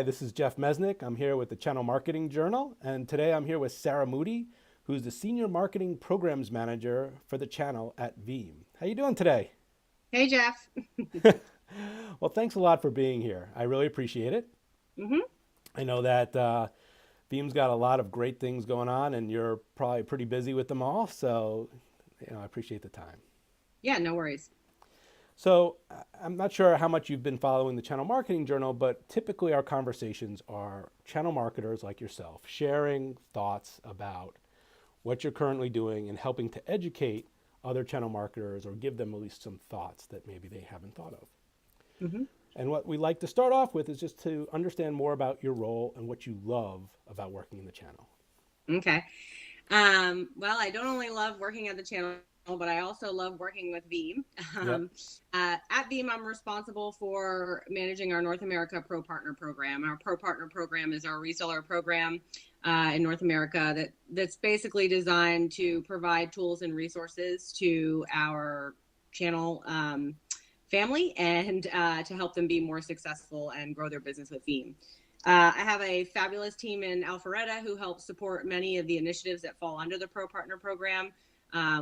Hi, this is Jeff Mesnick. I'm here with the Channel Marketing Journal, and today I'm here with Sara Moody, who's the Senior Marketing Programs Manager for the channel at Veeam. How you doing today? Hey, Jeff. Well, thanks a lot for being here. I really appreciate it. hmm I know that Veeam's got a lot of great things going on, and you're probably pretty busy with them all, so I appreciate the time. Yeah, no worries. So I'm not sure how much you've been following the Channel Marketing Journal, but typically our conversations are channel marketers like yourself sharing thoughts about what you're currently doing and helping to educate other channel marketers or give them at least some thoughts that maybe they haven't thought of. hmm And what we like to start off with is just to understand more about your role and what you love about working in the channel. Okay. Well, I don't only love working at the channel, but I also love working with Veeam. Yep. Um, at Veeam, I'm responsible for managing our North America Pro Partner Program. Our Pro Partner Program is our reseller program in North America that's basically designed to provide tools and resources to our channel family and to help them be more successful and grow their business with Veeam. I have a fabulous team in Alpharetta who helps support many of the initiatives that fall under the Pro Partner Program.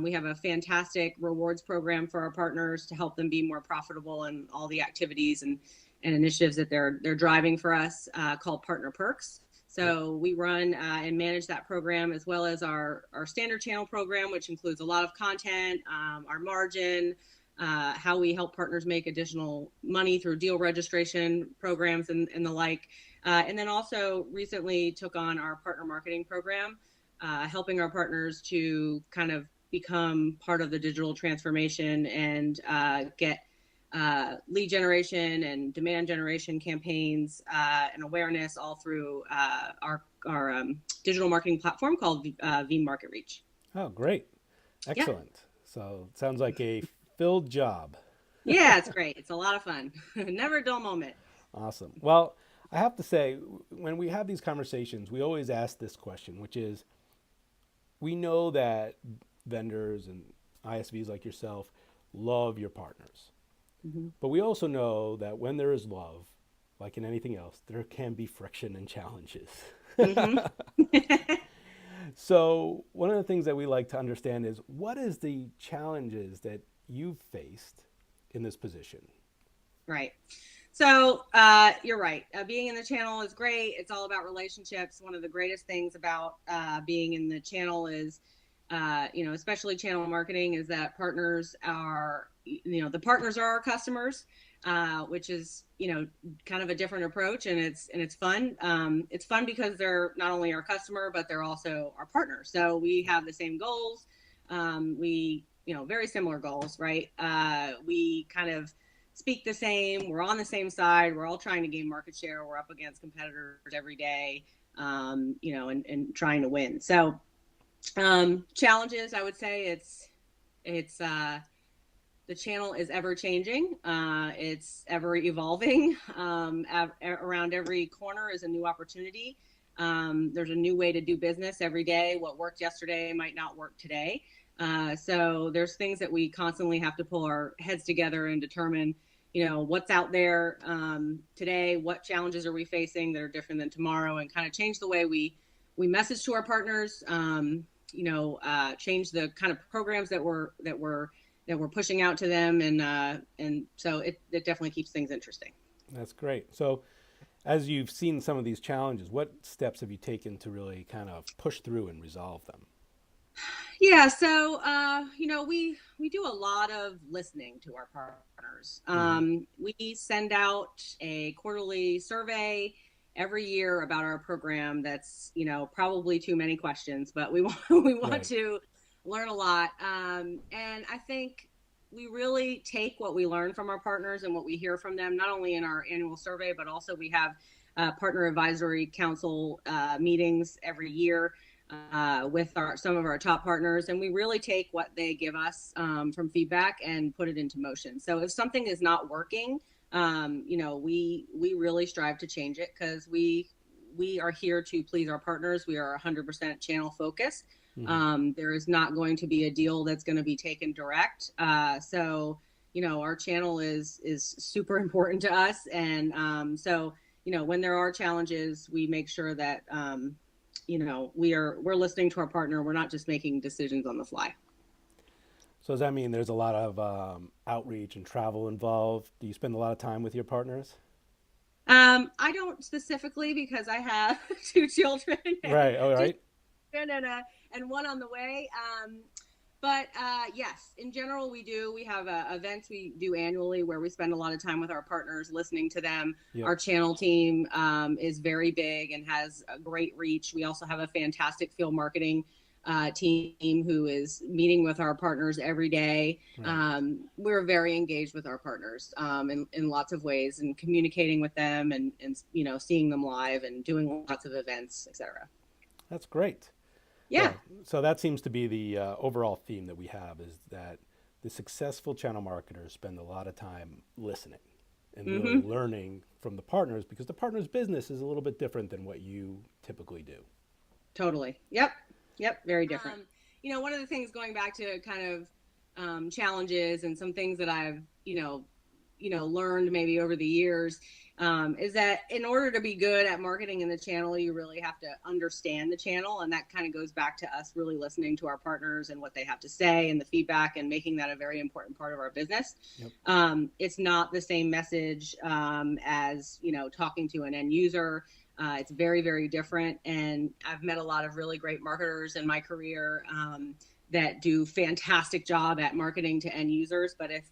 We have a fantastic rewards program for our partners to help them be more profitable in all the activities and initiatives that they're driving for us called Partner Perks. Yep. So we run and manage that program as well as our standard channel program, which includes a lot of content, our margin, how we help partners make additional money through deal registration programs and the like. And then also recently took on our partner marketing program, helping our partners to kind of become part of the digital transformation and get lead generation and demand generation campaigns and awareness all through our digital marketing platform called Veeam Market Reach. Oh, great. Yeah, Excellent. So it sounds like a filled job. yeah, it's great. It's a lot of fun. Never a dull moment. Awesome. Well, I have to say, when we have these conversations, we always ask this question, which is we know that vendors and ISVs like yourself love your partners. hmm But we also know that when there is love, like in anything else, there can be friction and challenges. hmm So, one of the things that we like to understand is what is the challenges that you've faced in this position? Right. So you're right. Being in the channel is great. It's all about relationships. One of the greatest things about being in the channel is, especially channel marketing, is that partners are, the partners are our customers, which is, kind of a different approach, and it's fun. It's fun because they're not only our customer, but they're also our partner. So we have the same goals. Very similar goals, right? We kind of speak the same. We're on the same side. We're all trying to gain market share. We're up against competitors every day, and trying to win. So challenges, I would say it's the channel is ever changing. It's ever evolving. Around every corner is a new opportunity. There's a new way to do business every day. What worked yesterday might not work today. So there's things that we constantly have to pull our heads together and determine, what's out there today, what challenges are we facing that are different than tomorrow, and kind of change the way we message to our partners. Change the kind of programs that we're pushing out to them, and so it definitely keeps things interesting. That's great. So, as you've seen some of these challenges, what steps have you taken to really kind of push through and resolve them? Yeah, so we do a lot of listening to our partners. Mm-hmm. We send out a quarterly survey every year about our program. That's probably too many questions, but we want we want Right. to learn a lot. And I think we really take what we learn from our partners and what we hear from them, not only in our annual survey, but also we have partner advisory council meetings every year with some of our top partners, and we really take what they give us from feedback and put it into motion. So if something is not working, we really strive to change it because we are here to please our partners. We are 100% channel focused. Mm-hmm. There is not going to be a deal that's going to be taken direct. So our channel is super important to us, and so when there are challenges, we make sure that, we're listening to our partner. We're not just making decisions on the fly. So does that mean there's a lot of outreach and travel involved? Do you spend a lot of time with your partners? I don't specifically because I have two children, Right. All two right. children and one on the way. But yes, in general, we do. We have events we do annually where we spend a lot of time with our partners, listening to them. Yep. Our channel team is very big and has a great reach. We also have a fantastic field marketing team who is meeting with our partners every day. Right. We're very engaged with our partners in lots of ways, and communicating with them and seeing them live and doing lots of events, etc. That's great. Yeah. Yeah. So that seems to be the overall theme that we have is that the successful channel marketers spend a lot of time listening and really Mm-hmm. learning from the partners because the partner's business is a little bit different than what you typically do. Totally. Yep. Yep. Very different. One of the things, going back to kind of challenges and some things that I've, learned maybe over the years, is that in order to be good at marketing in the channel, you really have to understand the channel. And that kind of goes back to us really listening to our partners and what they have to say and the feedback, and making that a very important part of our business. Yep. It's not the same message as, talking to an end user. It's very, very different. And I've met a lot of really great marketers in my career that do fantastic job at marketing to end users. But if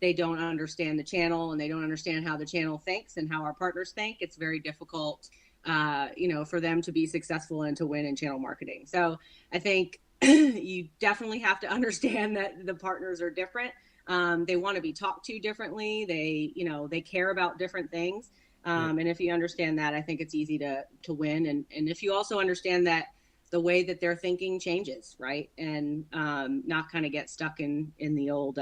they don't understand the channel and they don't understand how the channel thinks and how our partners think, it's very difficult, for them to be successful and to win in channel marketing. So I think you definitely have to understand that the partners are different. They want to be talked to differently. They care about different things. Yep. And if you understand that, I think it's easy to win. And if you also understand that the way that they're thinking changes, right? And not kind of get stuck in the old,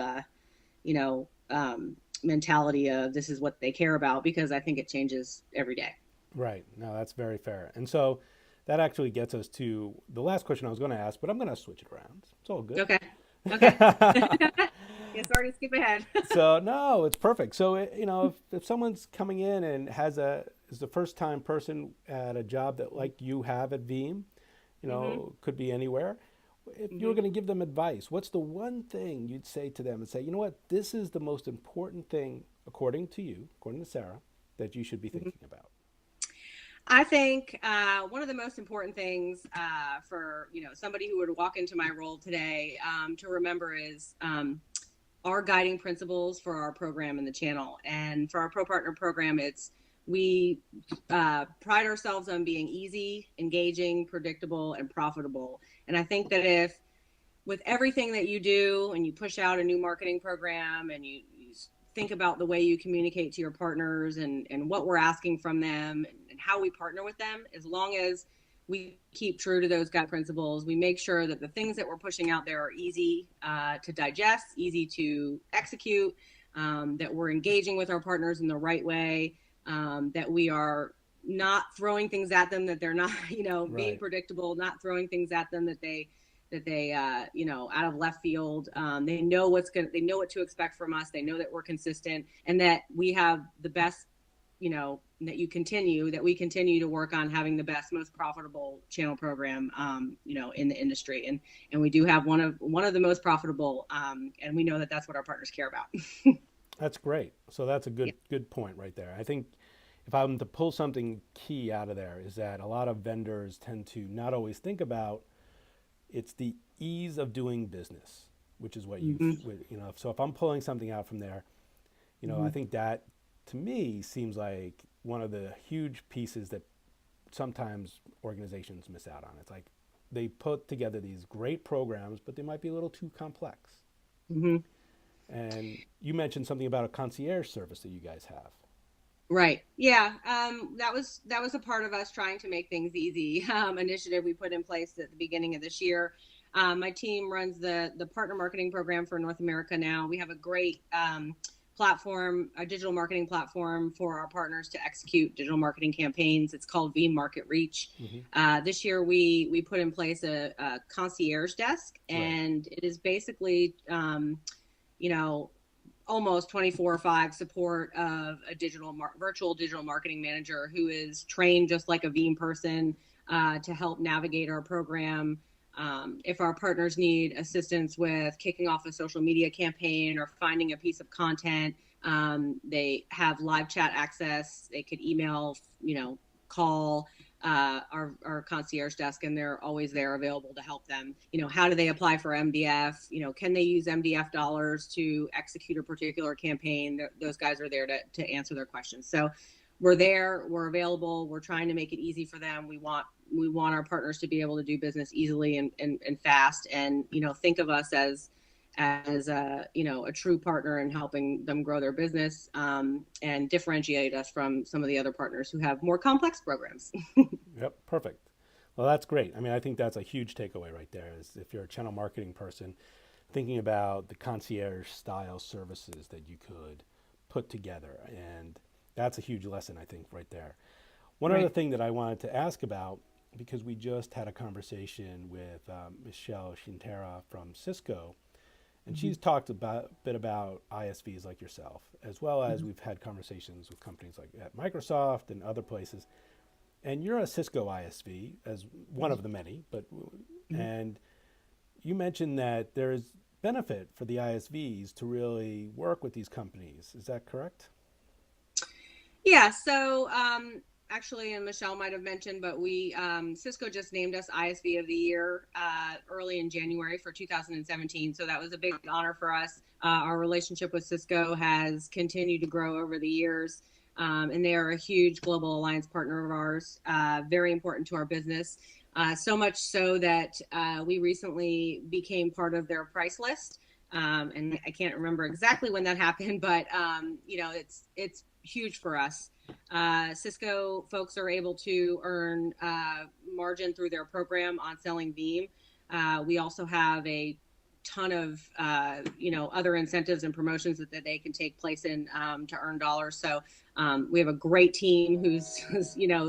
mentality of this is what they care about, because I think it changes every day. Right. No, that's very fair. And so that actually gets us to the last question I was going to ask, but I'm going to switch it around. It's all good. Okay. Okay. Yeah, sorry to skip ahead. So no, it's perfect. So if someone's coming in and is the first time person at a job that like you have at Veeam, Mm-hmm. could be anywhere. If you were Mm-hmm. going to give them advice, what's the one thing you'd say to them and say, you know what, this is the most important thing according to you, according to Sarah, that you should be Mm-hmm. thinking about? I think one of the most important things for somebody who would walk into my role today to remember is our guiding principles for our program in the channel. And for our Pro Partner program, we pride ourselves on being easy, engaging, predictable, and profitable. And I think that if with everything that you do and you push out a new marketing program and you think about the way you communicate to your partners and what we're asking from them and how we partner with them, as long as we keep true to those guide principles, we make sure that the things that we're pushing out there are easy to digest, easy to execute, that we're engaging with our partners in the right way, that we are not throwing things at them that they're not, being Right. predictable, not throwing things at them that they out of left field. They know they know what to expect from us. They know that we're consistent and that we have the best, that we continue to work on having the best, most profitable channel program, in the industry. And we do have one of the most profitable. And we know that that's what our partners care about. That's great. So that's a Yeah. good point right there. I think if I'm to pull something key out of there is that a lot of vendors tend to not always think about it's the ease of doing business, which is what Mm-hmm. so if I'm pulling something out from there, Mm-hmm. I think that to me seems like one of the huge pieces that sometimes organizations miss out on. It's like they put together these great programs, but they might be a little too complex. Mm-hmm. And you mentioned something about a concierge service that you guys have. Right. Yeah. That was a part of us trying to make things easy. Initiative we put in place at the beginning of this year. My team runs the partner marketing program for North America now. We have a great platform, a digital marketing platform for our partners to execute digital marketing campaigns. It's called Veeam Market Reach. Mm-hmm. This year we put in place a concierge desk, Right. and it is basically, almost 24/5 support of a virtual digital marketing manager who is trained just like a Veeam person to help navigate our program. If our partners need assistance with kicking off a social media campaign or finding a piece of content, they have live chat access. They could email, call our concierge desk, and they're always there available to help them. How do they apply for MDF? Can they use MDF dollars to execute a particular campaign? Those guys are there to answer their questions. So we're there, we're available, we're trying to make it easy for them. We want our partners to be able to do business easily and fast, and think of us as a true partner in helping them grow their business, and differentiate us from some of the other partners who have more complex programs. Yep, perfect. Well, that's great. I mean, I think that's a huge takeaway right there, is if you're a channel marketing person, thinking about the concierge style services that you could put together. And that's a huge lesson, I think, right there. One Right. other thing that I wanted to ask about, because we just had a conversation with Michelle Shintera from Cisco, and she's talked a bit about ISVs like yourself, as well as we've had conversations with companies like at Microsoft and other places. And you're a Cisco ISV as one of the many, and you mentioned that there's benefit for the ISVs to really work with these companies. Is that correct? Yeah. So actually, and Michelle might have mentioned, but Cisco just named us ISV of the Year early in January for 2017. So that was a big honor for us. Our relationship with Cisco has continued to grow over the years, and they are a huge global alliance partner of ours, very important to our business. So much so that we recently became part of their price list. And I can't remember exactly when that happened, but it's huge for us. Cisco folks are able to earn margin through their program on selling Veeam. We also have a ton of other incentives and promotions that they can take place in to earn dollars. So we have a great team who's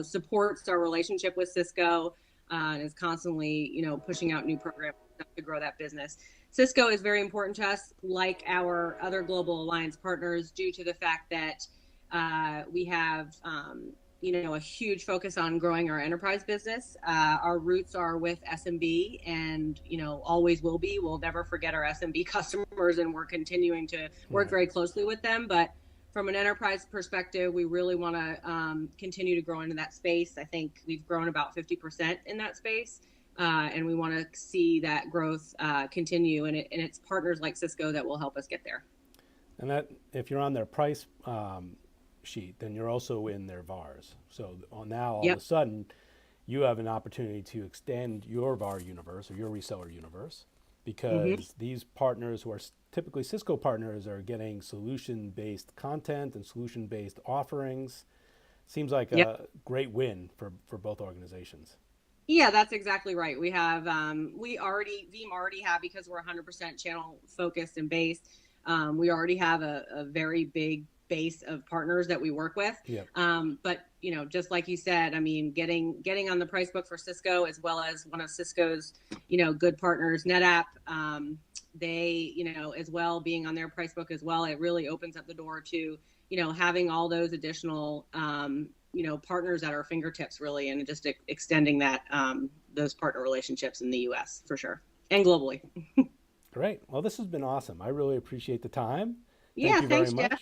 supports our relationship with Cisco, and is constantly pushing out new programs to grow that business. Cisco is very important to us, like our other global alliance partners, due to the fact that we have a huge focus on growing our enterprise business. Our roots are with SMB, and always will be. We'll never forget our SMB customers, and we're continuing to work very closely with them. But from an enterprise perspective, we really want to continue to grow into that space. I think we've grown about 50% in that space. And we want to see that growth continue, and it's partners like Cisco that will help us get there. And that, if you're on their price sheet, then you're also in their VARs. So now all of a sudden, you have an opportunity to extend your VAR universe or your reseller universe, because these partners who are typically Cisco partners are getting solution-based content and solution-based offerings. Seems like a great win for both organizations. Yeah, that's exactly right. We have Veeam already have, because we're 100% channel focused and based. We already have a very big base of partners that we work with. But just like you said, I mean, getting on the price book for Cisco, as well as one of Cisco's good partners, NetApp, they as well, being on their price book as well, it really opens up the door to having all those additional partners at our fingertips, really, and just extending that those partner relationships in the U.S. for sure, and globally. Great. Well, this has been awesome. I really appreciate the time. Yeah, Thank you very thanks, much. Jeff.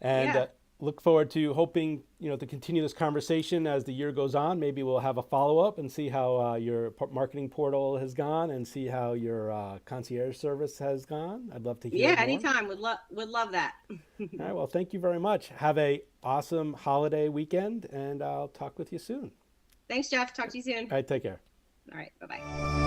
And look forward to hoping to continue this conversation as the year goes on. Maybe we'll have a follow-up and see how your marketing portal has gone, and see how your concierge service has gone. I'd love to hear more. Anytime. Would love that. All right. Well, thank you very much. Have a awesome holiday weekend, and I'll talk with you soon. Thanks, Jeff. Talk to you soon. All right. Take care. All right. Bye-bye.